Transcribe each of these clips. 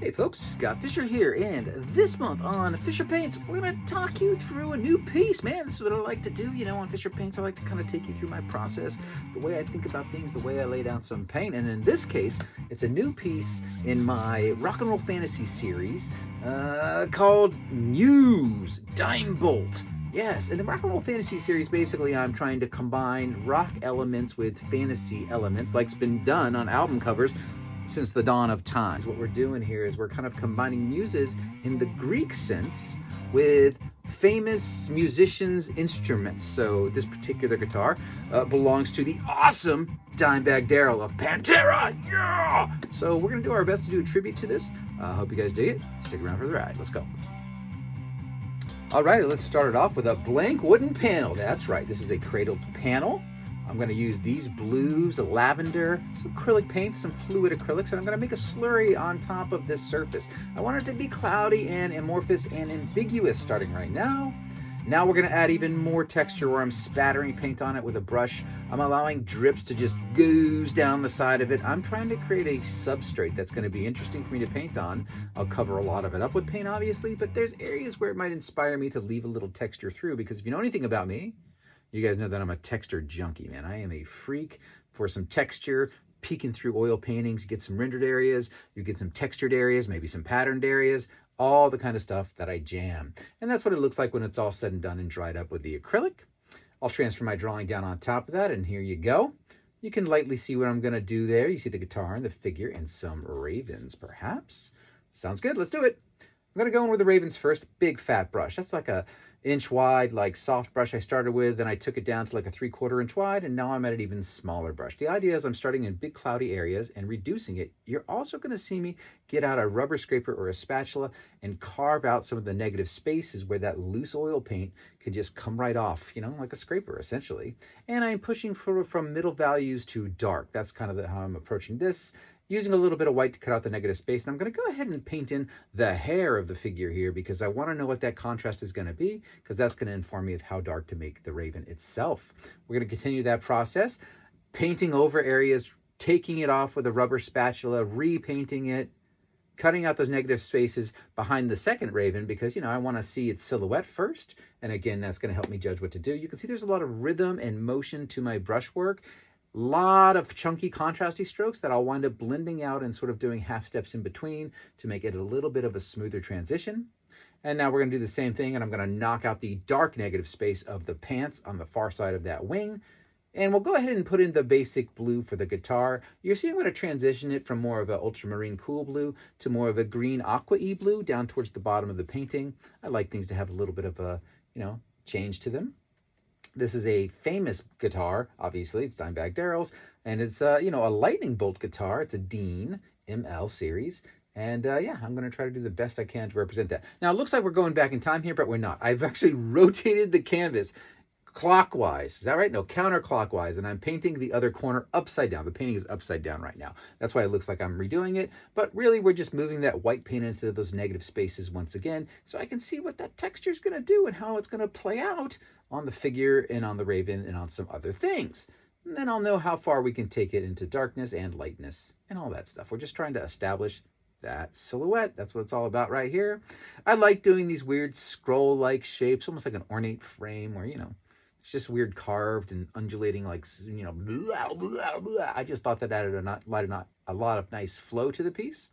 Hey folks, Scott Fischer here, and this month on Fisher Paints, we're going to talk you through a new piece. Man, this is what I like to do, on Fisher Paints. I like to kind of take you through my process, the way I think about things, the way I lay down some paint, and in this case, it's a new piece in my Rock&Roll Fantasy series called Muse, Dimebolt. Yes, in the Rock&Roll Fantasy series, basically I'm trying to combine rock elements with fantasy elements, like's been done on album covers since the dawn of time. What we're doing here is we're kind of combining muses in the Greek sense with famous musicians' instruments. So this particular guitar belongs to the awesome Dimbag Darrel of Pantera. Yeah! So we're going to do our best to do a tribute to this. Hope you guys dig it. Stick around for the ride. Let's go. All right, let's start it off with a blank wooden panel. That's right, this is a cradled panel. I'm going to use these blues, a lavender, some acrylic paint, some fluid acrylics, and I'm going to make a slurry on top of this surface. I want it to be cloudy and amorphous and ambiguous starting right now. Now we're going to add even more texture where I'm spattering paint on it with a brush. I'm allowing drips to just ooze down the side of it. I'm trying to create a substrate that's going to be interesting for me to paint on. I'll cover a lot of it up with paint, obviously, but there's areas where it might inspire me to leave a little texture through, because if you know anything about me, you guys know that I'm a texture junkie, man. I am a freak for some texture, peeking through oil paintings. You get some rendered areas, you get some textured areas, maybe some patterned areas, all the kind of stuff that I jam. And that's what it looks like when it's all said and done and dried up with the acrylic. I'll transfer my drawing down on top of that, and here you go. You can lightly see what I'm going to do there. You see the guitar and the figure and some ravens, perhaps. Sounds good. Let's do it. I'm going to go in with the ravens first. Big fat brush. That's like a inch wide, like soft brush I started with, then I took it down to like a 3/4 inch wide, and now I'm at an even smaller brush. The idea is I'm starting in big cloudy areas and reducing it. You're also going to see me get out a rubber scraper or a spatula and carve out some of the negative spaces where that loose oil paint can just come right off, like a scraper essentially. And I'm pushing from middle values to dark. That's kind of how I'm approaching this, using a little bit of white to cut out the negative space. And I'm going to go ahead and paint in the hair of the figure here, because I want to know what that contrast is going to be, because that's going to inform me of how dark to make the raven itself. We're going to continue that process, painting over areas, taking it off with a rubber spatula, repainting it, cutting out those negative spaces behind the second raven, because, I want to see its silhouette first. And again, that's going to help me judge what to do. You can see there's a lot of rhythm and motion to my brushwork. Lot of chunky contrasty strokes that I'll wind up blending out and sort of doing half steps in between to make it a little bit of a smoother transition. And now we're going to do the same thing, and I'm going to knock out the dark negative space of the pants on the far side of that wing. And we'll go ahead and put in the basic blue for the guitar. You're seeing I'm going to transition it from more of an ultramarine cool blue to more of a green aqua-y blue down towards the bottom of the painting. I like things to have a little bit of a, change to them. This is a famous guitar, obviously. It's Dimebag Darrel's, and it's, a lightning bolt guitar. It's a Dean ML series, and I'm going to try to do the best I can to represent that. Now, it looks like we're going back in time here, but we're not. I've actually rotated the canvas clockwise. Is that right? No, counterclockwise, and I'm painting the other corner upside down. The painting is upside down right now. That's why it looks like I'm redoing it, but really we're just moving that white paint into those negative spaces once again, so I can see what that texture is going to do and how it's going to play out on the figure and on the raven and on some other things. And then I'll know how far we can take it into darkness and lightness and all that stuff. We're just trying to establish that silhouette. That's what it's all about right here. I like doing these weird scroll-like shapes, almost like an ornate frame where, it's just weird carved and undulating, like, blah, blah, blah. I just thought that added a lot of nice flow to the piece.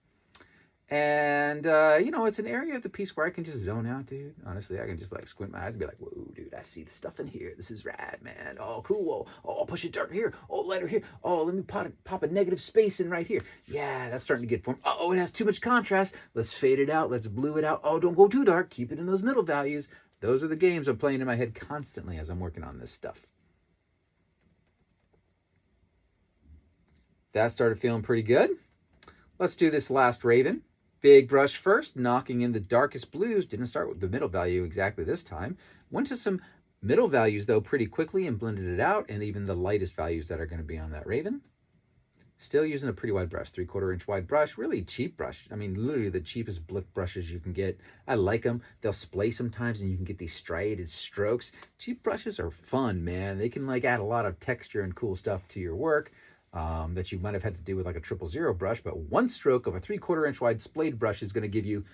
And, it's an area of the piece where I can just zone out, dude. Honestly, I can just, squint my eyes and be like, whoa, dude, I see the stuff in here. This is rad, man. Oh, cool. Oh, I'll push it darker here. Oh, lighter here. Oh, let me pop a negative space in right here. Yeah, that's starting to get formed. Oh, it has too much contrast. Let's fade it out. Let's blue it out. Oh, don't go too dark. Keep it in those middle values. Those are the games I'm playing in my head constantly as I'm working on this stuff. That started feeling pretty good. Let's do this last raven. Big brush first, knocking in the darkest blues. Didn't start with the middle value exactly this time. Went to some middle values, though, pretty quickly and blended it out, and even the lightest values that are going to be on that raven. Still using a pretty wide brush, 3/4 inch wide brush, really cheap brush. I mean, literally the cheapest Blick brushes you can get. I like them. They'll splay sometimes and you can get these striated strokes. Cheap brushes are fun, man. They can add a lot of texture and cool stuff to your work. that you might have had to do with like a 000 brush, but one stroke of a 3/4 inch wide splayed brush is going to give you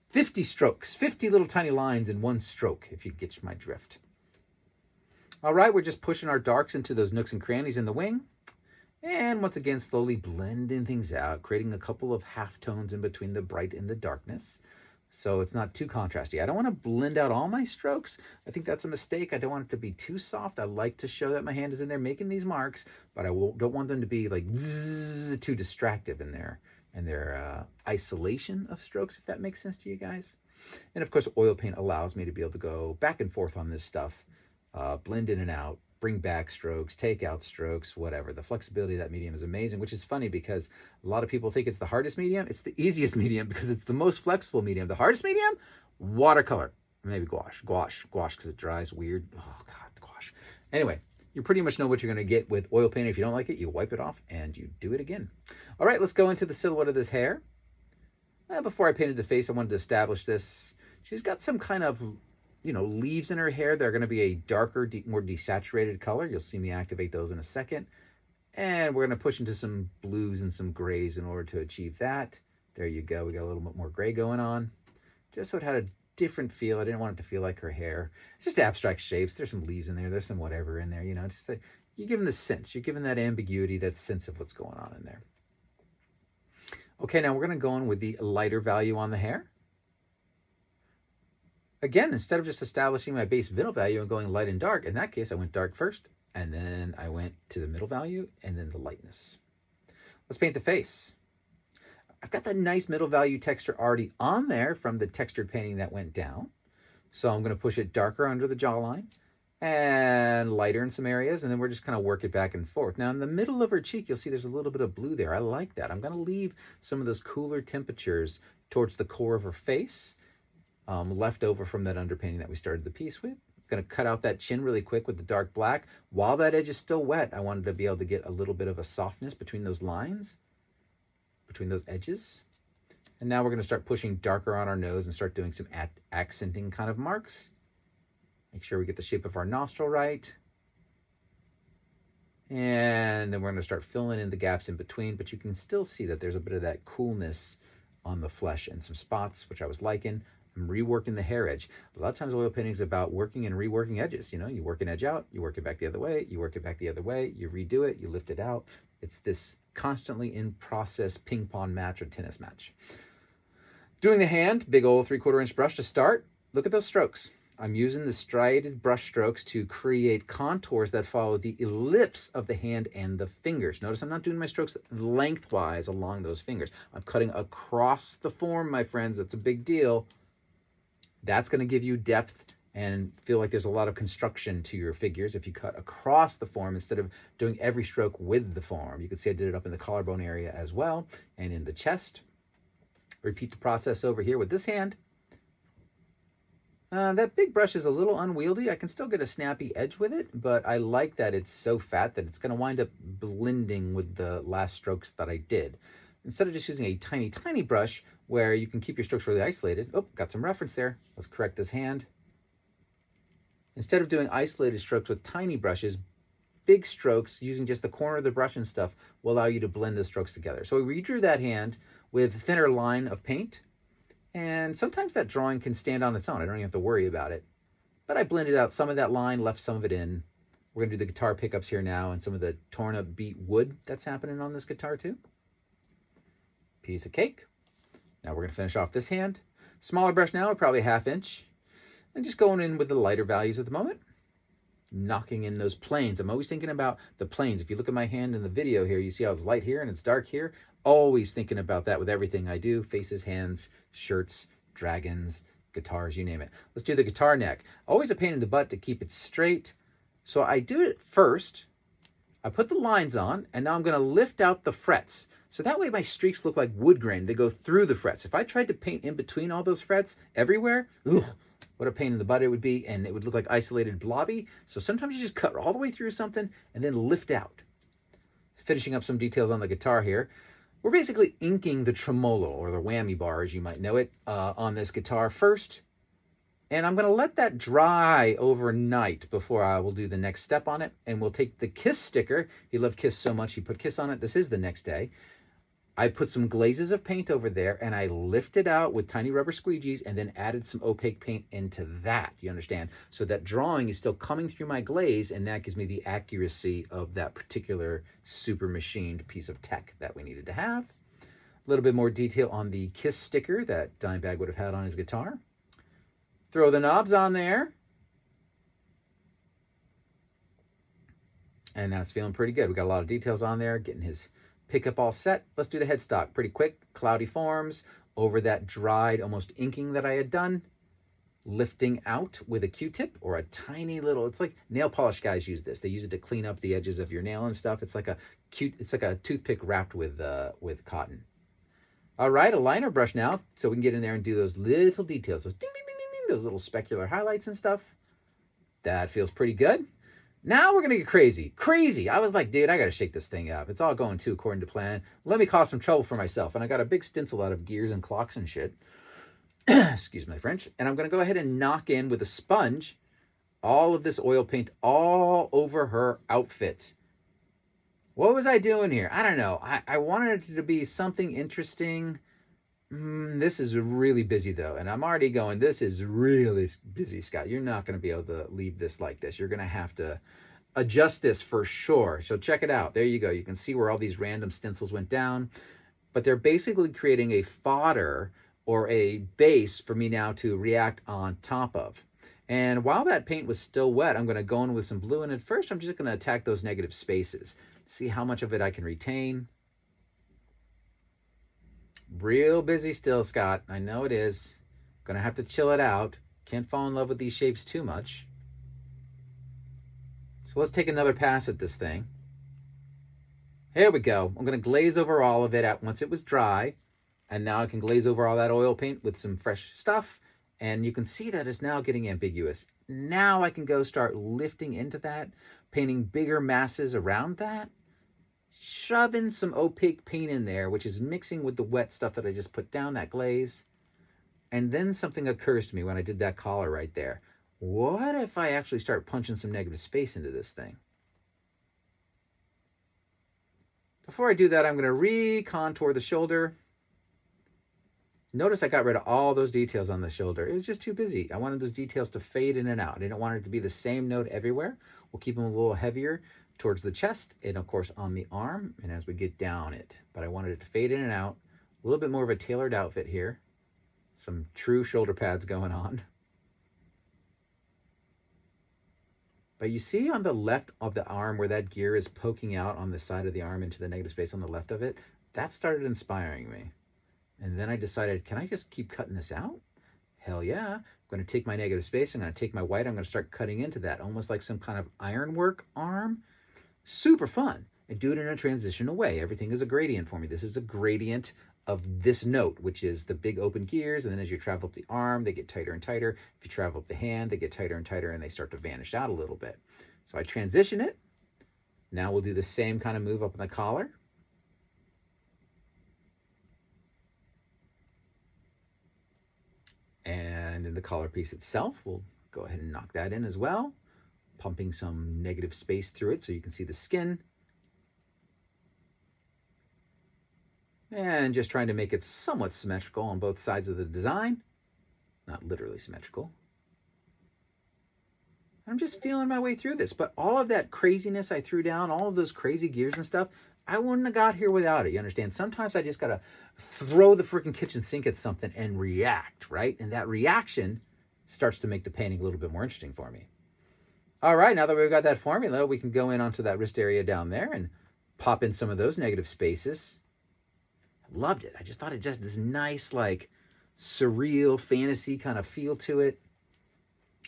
50 strokes, 50 little tiny lines in one stroke, if you get my drift. All right, we're just pushing our darks into those nooks and crannies in the wing. And once again, slowly blending things out, creating a couple of halftones in between the bright and the darkness. So it's not too contrasty. I don't want to blend out all my strokes. I think that's a mistake. I don't want it to be too soft. I like to show that my hand is in there making these marks, but I don't want them to be like zzz, too distractive in their isolation of strokes, if that makes sense to you guys. And of course, oil paint allows me to be able to go back and forth on this stuff, blend in and out, bring back strokes, take out strokes, whatever. The flexibility of that medium is amazing, which is funny because a lot of people think it's the hardest medium. It's the easiest medium because it's the most flexible medium. The hardest medium, watercolor. Maybe gouache because it dries weird. Oh God, gouache. Anyway, you pretty much know what you're going to get with oil paint. If you don't like it, you wipe it off and you do it again. All right, let's go into the silhouette of this hair. Before I painted the face, I wanted to establish this. She's got some kind of leaves in her hair. They're going to be a darker, more desaturated color. You'll see me activate those in a second. And we're going to push into some blues and some grays in order to achieve that. There you go. We got a little bit more gray going on. Just so it had a different feel. I didn't want it to feel like her hair. It's just abstract shapes. There's some leaves in there. There's some whatever in there. Just like, you're giving the sense. You're giving that ambiguity, that sense of what's going on in there. Okay, now we're going to go in with the lighter value on the hair. Again, instead of just establishing my base middle value and going light and dark, in that case, I went dark first, and then I went to the middle value, and then the lightness. Let's paint the face. I've got that nice middle value texture already on there from the textured painting that went down. So I'm going to push it darker under the jawline and lighter in some areas, and then we're just kind of work it back and forth. Now, in the middle of her cheek, you'll see there's a little bit of blue there. I like that. I'm going to leave some of those cooler temperatures towards the core of her face, left over from that underpainting that we started the piece with. Going to cut out that chin really quick with the dark black. While that edge is still wet, I wanted to be able to get a little bit of a softness between those lines, between those edges. And now we're going to start pushing darker on our nose and start doing some accenting kind of marks. Make sure we get the shape of our nostril right. And then we're going to start filling in the gaps in between, but you can still see that there's a bit of that coolness on the flesh and some spots, which I was liking. I'm reworking the hair edge. A lot of times oil painting is about working and reworking edges. You work an edge out, you work it back the other way, you work it back the other way, you redo it, you lift it out. It's this constantly in process ping pong match or tennis match. Doing the hand, big old 3/4 inch brush to start. Look at those strokes. I'm using the striated brush strokes to create contours that follow the ellipse of the hand and the fingers. Notice I'm not doing my strokes lengthwise along those fingers. I'm cutting across the form, my friends. That's a big deal. That's going to give you depth and feel like there's a lot of construction to your figures if you cut across the form instead of doing every stroke with the form. You can see I did it up in the collarbone area as well and in the chest. Repeat the process over here with this hand. That big brush is a little unwieldy. I can still get a snappy edge with it, but I like that it's so fat that it's going to wind up blending with the last strokes that I did. Instead of just using a tiny, tiny brush where you can keep your strokes really isolated. Oh, got some reference there. Let's correct this hand. Instead of doing isolated strokes with tiny brushes, big strokes using just the corner of the brush and stuff will allow you to blend the strokes together. So we redrew that hand with a thinner line of paint. And sometimes that drawing can stand on its own. I don't even have to worry about it. But I blended out some of that line, left some of it in. We're going to do the guitar pickups here now and some of the torn up beat wood that's happening on this guitar too. Piece of cake. Now we're going to finish off this hand. Smaller brush now, probably 1/2 inch. And just going in with the lighter values at the moment. Knocking in those planes. I'm always thinking about the planes. If you look at my hand in the video here, you see how it's light here and it's dark here. Always thinking about that with everything I do. Faces, hands, shirts, dragons, guitars, you name it. Let's do the guitar neck. Always a pain in the butt to keep it straight. So I do it first. I put the lines on, and now I'm going to lift out the frets. So that way my streaks look like wood grain. They go through the frets. If I tried to paint in between all those frets everywhere, what a pain in the butt it would be, and it would look like isolated blobby. So sometimes you just cut all the way through something and then lift out. Finishing up some details on the guitar here. We're basically inking the tremolo, or the whammy bar as you might know it, on this guitar first. And I'm going to let that dry overnight before I will do the next step on it. And we'll take the Kiss sticker. He loved Kiss so much, he put Kiss on it. This is the next day. I put some glazes of paint over there, and I lifted out with tiny rubber squeegees and then added some opaque paint into that, you understand? So that drawing is still coming through my glaze, and that gives me the accuracy of that particular super machined piece of tech that we needed to have. A little bit more detail on the Kiss sticker that Dimebag would have had on his guitar. Throw the knobs on there. And that's feeling pretty good. We got a lot of details on there, getting his pickup all set. Let's do the headstock. Pretty quick, cloudy forms over that dried, almost inking that I had done. Lifting out with a Q-tip or a tiny little, it's like nail polish guys use this. They use it to clean up the edges of your nail and stuff. It's like a toothpick wrapped with cotton. All right, a liner brush now, so we can get in there and do those little details, those ding, ding, ding, ding, ding, those little specular highlights and stuff. That feels pretty good. Now we're going to get crazy. Crazy. I was like, dude, I got to shake this thing up. It's all going too according to plan. Let me cause some trouble for myself. And I got a big stencil out of gears and clocks and shit. Excuse my French. And I'm going to go ahead and knock in with a sponge all of this oil paint all over her outfit. What was I doing here? I don't know. I wanted it to be something interesting. This is really busy, though. And I'm already going, this is really busy, Scott. You're not going to be able to leave this like this. You're going to have to adjust this for sure. So check it out. There you go. You can see where all these random stencils went down. But they're basically creating a fodder or a base for me now to react on top of. And while that paint was still wet, I'm going to go in with some blue. And at first, I'm just going to attack those negative spaces. See how much of it I can retain. Real busy still, Scott. I know it is. Gonna have to chill it out. Can't fall in love with these shapes too much. So let's take another pass at this thing. Here we go. I'm gonna glaze over all of it once it was dry. And now I can glaze over all that oil paint with some fresh stuff. And you can see that it's now getting ambiguous. Now I can go start lifting into that, painting bigger masses around that. Shoving some opaque paint in there, which is mixing with the wet stuff that I just put down, that glaze. And then something occurs to me when I did that collar right there. What if I actually start punching some negative space into this thing? Before I do that, I'm going to re-contour the shoulder. Notice I got rid of all those details on the shoulder. It was just too busy. I wanted those details to fade in and out. I didn't want it to be the same note everywhere. We'll keep them a little heavier towards the chest and, of course, on the arm and as we get down it. But I wanted it to fade in and out. A little bit more of a tailored outfit here. Some true shoulder pads going on. But you see on the left of the arm where that gear is poking out on the side of the arm into the negative space on the left of it? That started inspiring me. And then I decided, can I just keep cutting this out? Hell yeah. I'm going to take my negative space. I'm going to take my white. I'm going to start cutting into that. Almost like some kind of ironwork arm. Super fun. And do it in a transitional way. Everything is a gradient for me. This is a gradient of this note, which is the big open gears. And then as you travel up the arm, they get tighter and tighter. If you travel up the hand, they get tighter and tighter, and they start to vanish out a little bit. So I transition it. Now we'll do the same kind of move up on the collar. And in the collar piece itself, we'll go ahead and knock that in as well. Pumping some negative space through it so you can see the skin. And just trying to make it somewhat symmetrical on both sides of the design. Not literally symmetrical. I'm just feeling my way through this. But all of that craziness I threw down, all of those crazy gears and stuff, I wouldn't have got here without it. You understand? Sometimes I just got to throw the freaking kitchen sink at something and react, right? And that reaction starts to make the painting a little bit more interesting for me. All right, now that we've got that formula, we can go in onto that wrist area down there and pop in some of those negative spaces. I loved it. I just thought it just this nice, like, surreal fantasy kind of feel to it.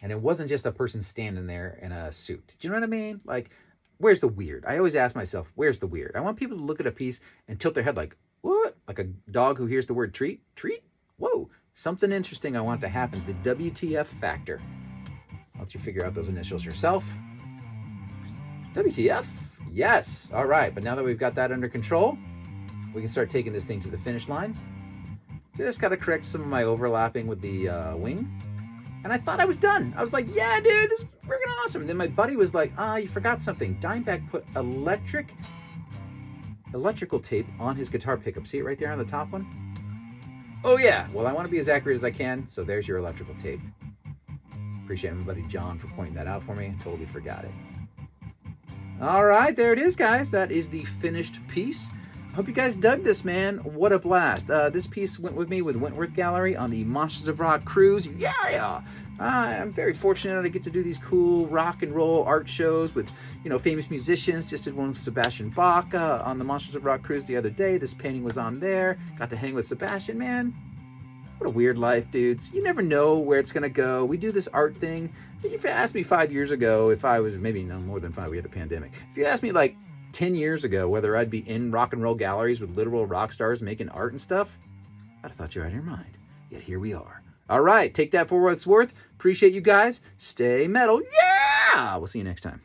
And it wasn't just a person standing there in a suit. Do you know what I mean? Like, where's the weird? I always ask myself, where's the weird? I want people to look at a piece and tilt their head like, what? Like a dog who hears the word treat? Treat? Whoa. Something interesting I want to happen. The WTF factor. I'll let you figure out those initials yourself. WTF? Yes. All right. But now that we've got that under control, we can start taking this thing to the finish line. Just got to correct some of my overlapping with the wing. And I thought I was done. I was like, yeah, dude, this is freaking awesome. And then my buddy was like, you forgot something. Dimebag put electrical tape on his guitar pickup. See it right there on the top one? Oh yeah, well, I want to be as accurate as I can, so there's your electrical tape. Appreciate my buddy John for pointing that out for me. Totally forgot it. All right, there it is, guys. That is the finished piece. I hope you guys dug this, man. What a blast. This piece went with me with Wentworth Gallery on the Monsters of Rock cruise. Yeah! I'm very fortunate I get to do these cool rock and roll art shows with, famous musicians. Just did one with Sebastian Bach on the Monsters of Rock cruise the other day. This painting was on there. Got to hang with Sebastian, man. What a weird life, dudes. You never know where it's going to go. We do this art thing. If you asked me 5 years ago, if I was, maybe no more than 5, we had a pandemic. If you asked me like 10 years ago whether I'd be in rock and roll galleries with literal rock stars making art and stuff, I'd have thought you were out of your mind. Yet here we are. All right, take that for what it's worth. Appreciate you guys. Stay metal. Yeah! We'll see you next time.